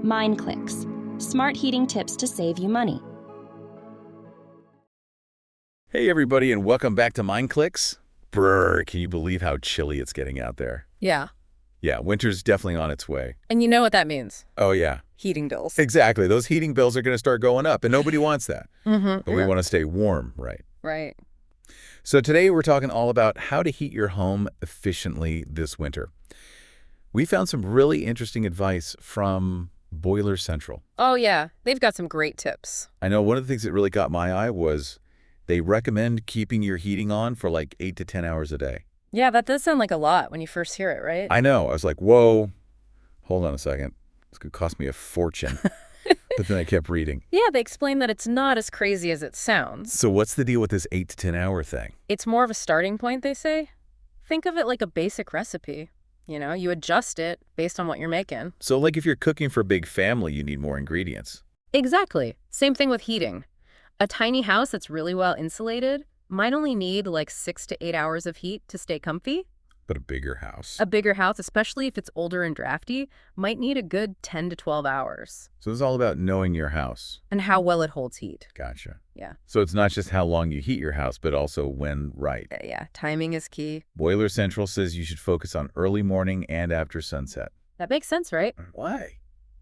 MindClicks, smart heating tips to save you money. Hey everybody, and welcome back to MindClicks. Brr, can you believe how chilly it's getting out there? Yeah. Yeah, winter's definitely on its way. And you know what that means. Oh yeah. Heating bills. Exactly. Those heating bills are going to start going up, and nobody wants that. But we want to stay warm, right? Right. So today we're talking all about how to heat your home efficiently this winter. We found some really interesting advice from Boiler Central. Oh, yeah. They've got some great tips. I know one of the things that really got my eye was they recommend keeping your heating on for like 8 to 10 hours a day. Yeah, that does sound like a lot when you first hear it, right? I know. I was like, whoa, hold on a second. This could cost me a fortune. But then I kept reading. Yeah, they explain that it's not as crazy as it sounds. So what's the deal with this 8 to 10 hour thing? It's more of a starting point, they say. Think of it like a basic recipe. You know, you adjust it based on what you're making. So like if you're cooking for a big family, you need more ingredients. Exactly. Same thing with heating. A tiny house that's really well insulated might only need like 6 to 8 hours of heat to stay comfy. But a bigger house. A bigger house, especially if it's older and drafty, might need a good 10 to 12 hours. So it's all about knowing your house. And how well it holds heat. Gotcha. Yeah. So it's not just how long you heat your house, but also when right. Yeah, timing is key. Boiler Central says you should focus on early morning and after sunset. That makes sense, right? Why?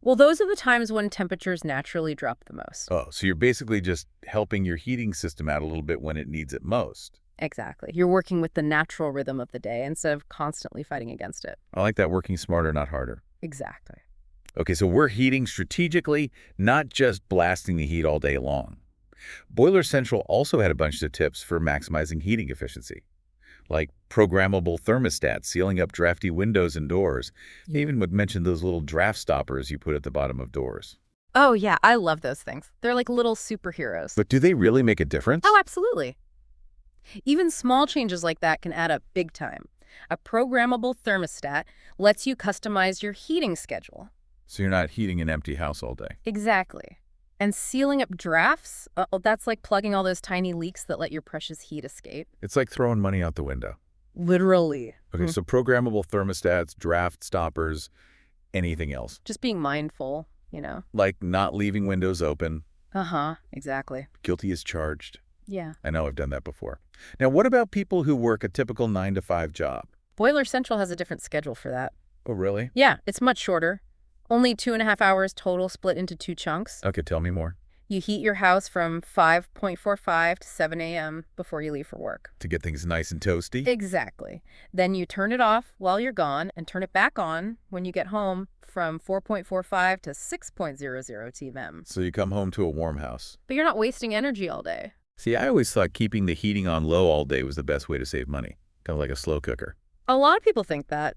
Well, those are the times when temperatures naturally drop the most. Oh, so you're basically just helping your heating system out a little bit when it needs it most. Exactly. You're working with the natural rhythm of the day instead of constantly fighting against it. I like that, working smarter, not harder. Exactly. Okay, so we're heating strategically, not just blasting the heat all day long. Boiler Central also had a bunch of tips for maximizing heating efficiency, like programmable thermostats, sealing up drafty windows and doors. They even would mention those little draft stoppers you put at the bottom of doors. Oh, yeah, I love those things. They're like little superheroes. But do they really make a difference? Oh, absolutely. Even small changes like that can add up big time. A programmable thermostat lets you customize your heating schedule. So you're not heating an empty house all day. Exactly. And sealing up drafts, that's like plugging all those tiny leaks that let your precious heat escape. It's like throwing money out the window. Literally. Okay, so programmable thermostats, draft stoppers, anything else? Just being mindful, you know? Like not leaving windows open. Uh-huh, exactly. Guilty as charged. Yeah. I know I've done that before. Now, what about people who work a typical 9-to-5 job? Boiler Central has a different schedule for that. Oh, really? Yeah, it's much shorter. Only 2.5 hours total, split into 2 chunks. Okay, tell me more. You heat your house from 5:45 to 7 a.m. before you leave for work. To get things nice and toasty? Exactly. Then you turn it off while you're gone and turn it back on when you get home from 4:45 to 6:00 t.m. So you come home to a warm house. But you're not wasting energy all day. See, I always thought keeping the heating on low all day was the best way to save money. Kind of like a slow cooker. A lot of people think that,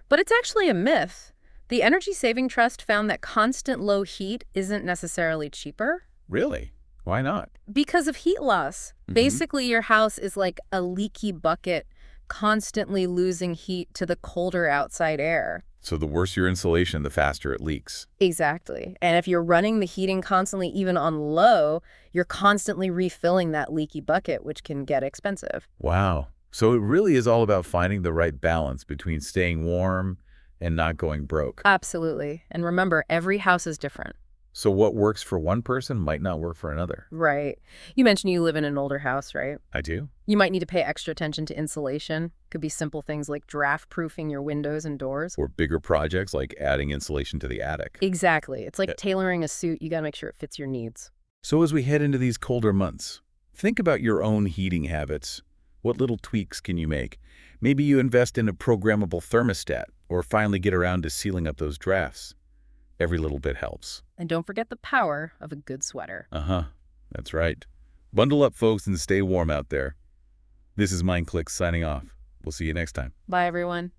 but it's actually a myth. The Energy Saving Trust found that constant low heat isn't necessarily cheaper. Really? Why not? Because of heat loss. Basically, your house is like a leaky bucket, constantly losing heat to the colder outside air. So the worse your insulation, the faster it leaks. Exactly. And if you're running the heating constantly, even on low, you're constantly refilling that leaky bucket, which can get expensive. Wow. So it really is all about finding the right balance between staying warm and not going broke. Absolutely. And remember, every house is different. So what works for one person might not work for another. Right. You mentioned you live in an older house, right? I do. You might need to pay extra attention to insulation. Could be simple things like draft-proofing your windows and doors. Or bigger projects like adding insulation to the attic. Exactly. It's like tailoring a suit. You got to make sure it fits your needs. So as we head into these colder months, think about your own heating habits. What little tweaks can you make? Maybe you invest in a programmable thermostat or finally get around to sealing up those drafts. Every little bit helps. And don't forget the power of a good sweater. That's right. Bundle up, folks, and stay warm out there. This is MindClicks signing off. We'll see you next time. Bye, everyone.